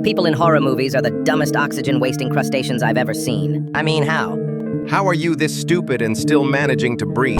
People in horror movies are the dumbest oxygen-wasting crustaceans I've ever seen. I mean, how? How are you this stupid and still managing to breathe?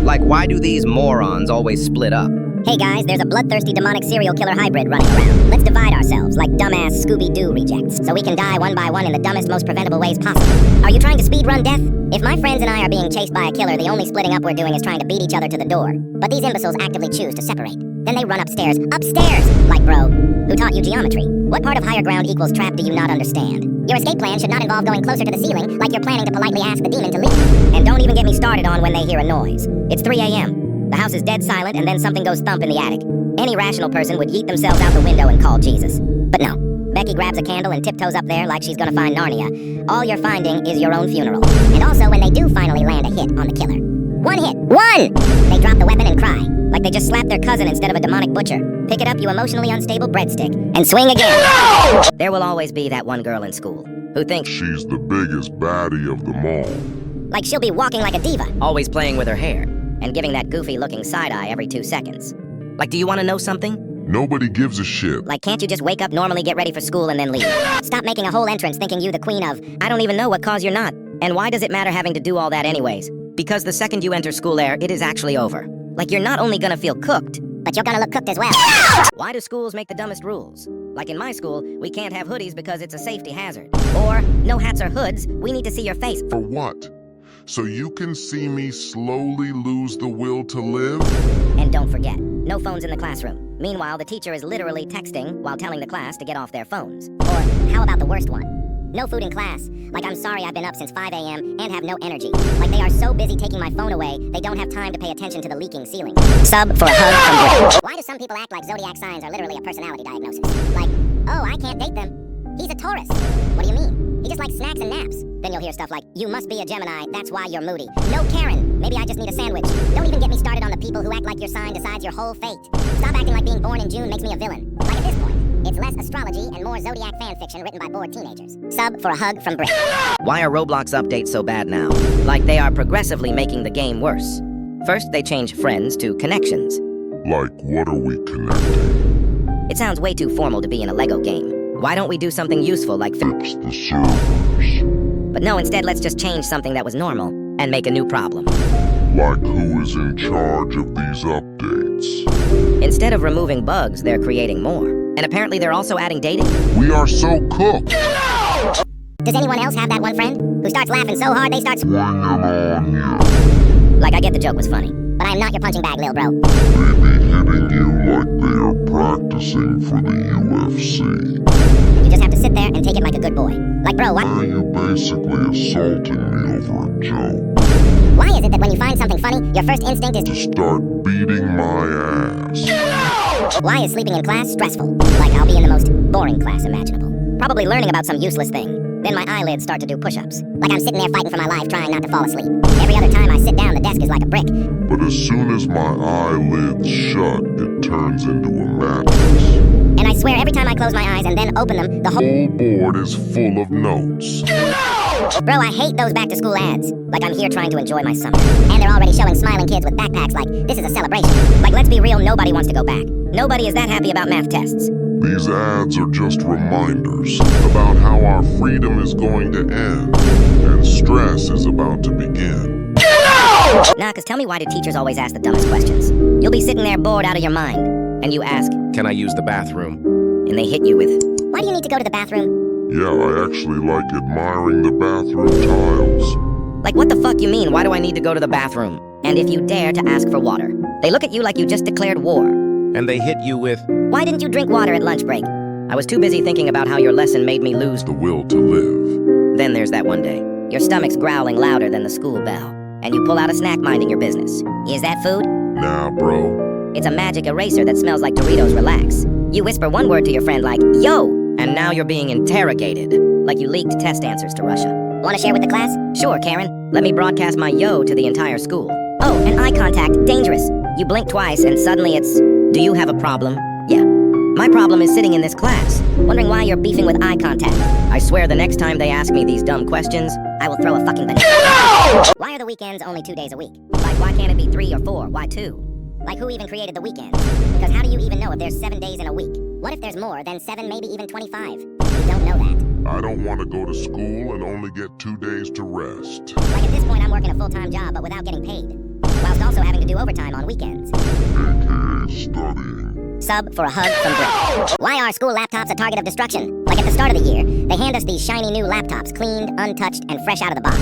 Like, why do these morons always split up? Hey guys, there's a bloodthirsty demonic serial killer hybrid running around. Let's divide ourselves like dumbass Scooby-Doo rejects, so we can die one by one in the dumbest, most preventable ways possible. Are you trying to speedrun death? If my friends and I are being chased by a killer, the only splitting up we're doing is trying to beat each other to the door. But these imbeciles actively choose to separate. Then they run upstairs. Upstairs! Like, bro, who taught you geometry? What part of higher ground equals trap do you not understand? Your escape plan should not involve going closer to the ceiling, like you're planning to politely ask the demon to leave. And don't even get me started on when they hear a noise. It's 3 a.m. The house is dead silent, and then something goes thump in the attic. Any rational person would yeet themselves out the window and call Jesus. But no. Becky grabs a candle and tiptoes up there like she's gonna find Narnia. All you're finding is your own funeral. And also when they do finally land a hit on the killer. One hit! One! They drop the weapon and cry. Like they just slapped their cousin instead of a demonic butcher. Pick it up, you emotionally unstable breadstick. And swing again! No! There will always be that one girl in school who thinks she's the biggest baddie of them all. Like she'll be walking like a diva. Always playing with her hair. And giving that goofy-looking side-eye every 2 seconds. Like, do you want to know something? Nobody gives a shit. Like, can't you just wake up normally, get ready for school, and then leave? Stop making a whole entrance thinking you the queen of... I don't even know what cause you're not. And why does it matter having to do all that anyways? Because the second you enter school air, it is actually over. Like, you're not only gonna feel cooked... but you're gonna look cooked as well. Why do schools make the dumbest rules? Like in my school, we can't have hoodies because it's a safety hazard. Or, no hats or hoods, we need to see your face. For what? So you can see me slowly lose the will to live? And don't forget, no phones in the classroom. Meanwhile, the teacher is literally texting while telling the class to get off their phones. Or, how about the worst one? No food in class. Like, I'm sorry I've been up since 5 a.m. and have no energy. Like, they are so busy taking my phone away, they don't have time to pay attention to the leaking ceiling. Sub for a hug from Brick. Why do some people act like zodiac signs are literally a personality diagnosis? Like, oh, I can't date them. He's a Taurus. What do you mean? He just likes snacks and naps. Then you'll hear stuff like, you must be a Gemini, that's why you're moody. No Karen, maybe I just need a sandwich. Don't even get me started on the people who act like your sign decides your whole fate. Stop acting like being born in June makes me a villain. Like at this point, it's less astrology and more zodiac fan fiction written by bored teenagers. Sub for a hug from Brick. Why are Roblox updates so bad now? Like they are progressively making the game worse. First, they change friends to connections. Like, what are we connecting? It sounds way too formal to be in a Lego game. Why don't we do something useful like fix the servers? But no, instead let's just change something that was normal and make a new problem. Like who is in charge of these updates? Instead of removing bugs, they're creating more. And apparently they're also adding dating. We are so cooked! Does anyone else have that one friend who starts laughing so hard they start swinging on you? Like, I get the joke was funny, but I am not your punching bag, lil bro. They be hitting you like they are practicing for the UFC. You just have to sit there and take it like a good boy. Like, bro, why are you basically assaulting me over a joke? Why is it that when you find something funny, your first instinct is to start beating my ass? Why is sleeping in class stressful? Like, I'll be in the most boring class imaginable. Probably learning about some useless thing. Then my eyelids start to do push-ups. Like I'm sitting there fighting for my life, trying not to fall asleep. Every other time I sit down, the desk is like a brick. But as soon as my eyelids shut, it turns into a mattress. And I swear every time I close my eyes and then open them, the whole board is full of notes. Bro, I hate those back-to-school ads. Like I'm here trying to enjoy my summer. And they're already showing smiling kids with backpacks like, this is a celebration. Like, let's be real, nobody wants to go back. Nobody is that happy about math tests. These ads are just reminders about how our freedom is going to end and stress is about to begin. Nah, cause tell me, why do teachers always ask the dumbest questions? You'll be sitting there bored out of your mind, and you ask, can I use the bathroom? And they hit you with, why do you need to go to the bathroom? Yeah, I actually like admiring the bathroom tiles. Like, what the fuck you mean, why do I need to go to the bathroom? And if you dare to ask for water, they look at you like you just declared war. And they hit you with, why didn't you drink water at lunch break? I was too busy thinking about how your lesson made me lose the will to live. Then there's that one day. Your stomach's growling louder than the school bell. And you pull out a snack minding your business. Is that food? Nah, bro. It's a magic eraser that smells like Doritos Relax. You whisper one word to your friend like, yo! And now you're being interrogated. Like you leaked test answers to Russia. Wanna share with the class? Sure, Karen. Let me broadcast my yo to the entire school. Oh, and eye contact, dangerous. You blink twice and suddenly it's, do you have a problem? Yeah. My problem is sitting in this class, wondering why you're beefing with eye contact. I swear the next time they ask me these dumb questions, I will throw a fucking banana. No! Why are the weekends only 2 days a week? Like, why can't it be 3 or 4? Why 2? Like, who even created the weekend? Because how do you even know if there's 7 days in a week? What if there's more than 7, maybe even 25? You don't know that. I don't want to go to school and only get 2 days to rest. Like at this point, I'm working a full-time job, but without getting paid. Whilst also having to do overtime on weekends. AKA studying. Sub for a hug from Brick. Why are school laptops a target of destruction? Like at the start of the year, they hand us these shiny new laptops, cleaned, untouched, and fresh out of the box.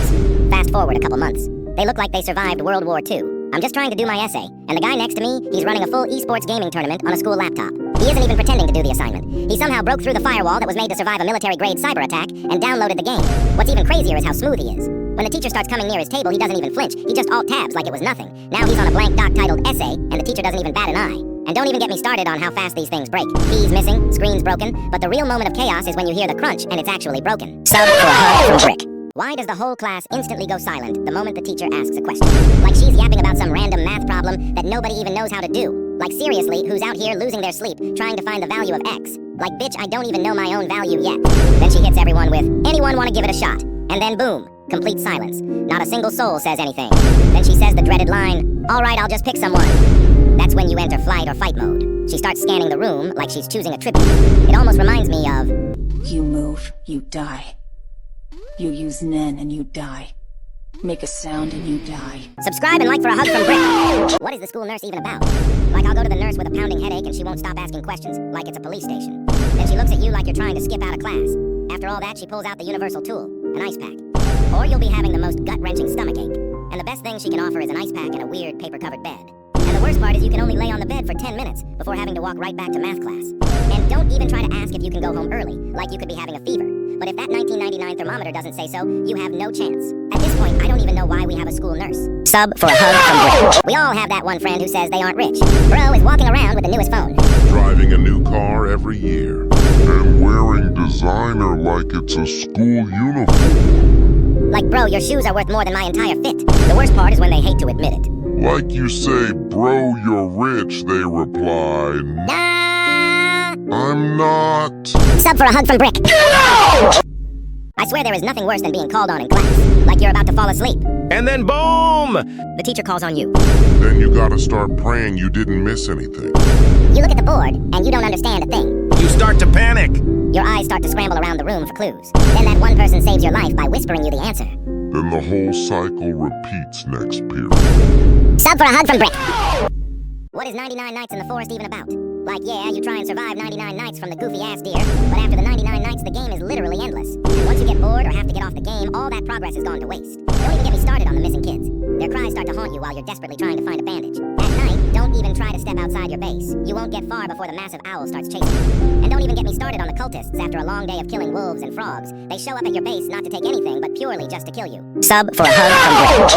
Fast forward a couple months. They look like they survived World War II. I'm just trying to do my essay, and the guy next to me, he's running a full esports gaming tournament on a school laptop. He isn't even pretending to do the assignment. He somehow broke through the firewall that was made to survive a military-grade cyber attack and downloaded the game. What's even crazier is how smooth he is. When the teacher starts coming near his table, he doesn't even flinch. He just alt-tabs like it was nothing. Now he's on a blank doc titled Essay, and the teacher doesn't even bat an eye. And don't even get me started on how fast these things break. Keys missing, screen's broken, but the real moment of chaos is when you hear the crunch and it's actually broken. Sub for a hug from Brick. Why does the whole class instantly go silent the moment the teacher asks a question? Like she's yapping about some random math problem that nobody even knows how to do. Like seriously, who's out here losing their sleep trying to find the value of X? Like bitch, I don't even know my own value yet. Then she hits everyone with, anyone want to give it a shot? And then boom, complete silence. Not a single soul says anything. Then she says the dreaded line, alright, I'll just pick someone. That's when you enter flight or fight mode. She starts scanning the room like she's choosing a tribute. It almost reminds me of, you move, you die. You use Nen and you die. Make a sound and you die. Subscribe and like for a hug from Brick. What is the school nurse even about? Like I'll go to the nurse with a pounding headache and she won't stop asking questions, like it's a police station. Then she looks at you like you're trying to skip out of class. After all that, she pulls out the universal tool, an ice pack. Or you'll be having the most gut-wrenching stomachache. And the best thing she can offer is an ice pack and a weird paper-covered bed. And the worst part is you can only lay on the bed for 10 minutes before having to walk right back to math class. And don't even try to ask if you can go home early, like you could be having a fever. But if that 1999 thermometer doesn't say so, you have no chance. At this point, I don't even know why we have a school nurse. Sub for a hug from Brick. We all have that one friend who says they aren't rich. Bro is walking around with the newest phone. Driving a new car every year. And wearing designer like it's a school uniform. Like, bro, your shoes are worth more than my entire fit. The worst part is when they hate to admit it. Like you say, bro, you're rich, they reply. Nah. I'm not. Sub for a hug from Brick. I swear there is nothing worse than being called on in class. Like you're about to fall asleep. And then boom! The teacher calls on you. Then you gotta start praying you didn't miss anything. You look at the board, and you don't understand a thing. You start to panic. Your eyes start to scramble around the room for clues. Then that one person saves your life by whispering you the answer. Then the whole cycle repeats next period. Sub for a hug from Brick. What is 99 Nights in the Forest even about? Like, yeah, you try and survive 99 nights from the goofy-ass deer, but after the 99 nights, the game is literally endless. And once you get bored or have to get off the game, all that progress has gone to waste. Don't even get me started on the missing kids. Their cries start to haunt you while you're desperately trying to find a bandage. At night, don't even try to step outside your base. You won't get far before the massive owl starts chasing you. And don't even get me started on the cultists after a long day of killing wolves and frogs. They show up at your base not to take anything, but purely just to kill you. Sub for a hug from Brick.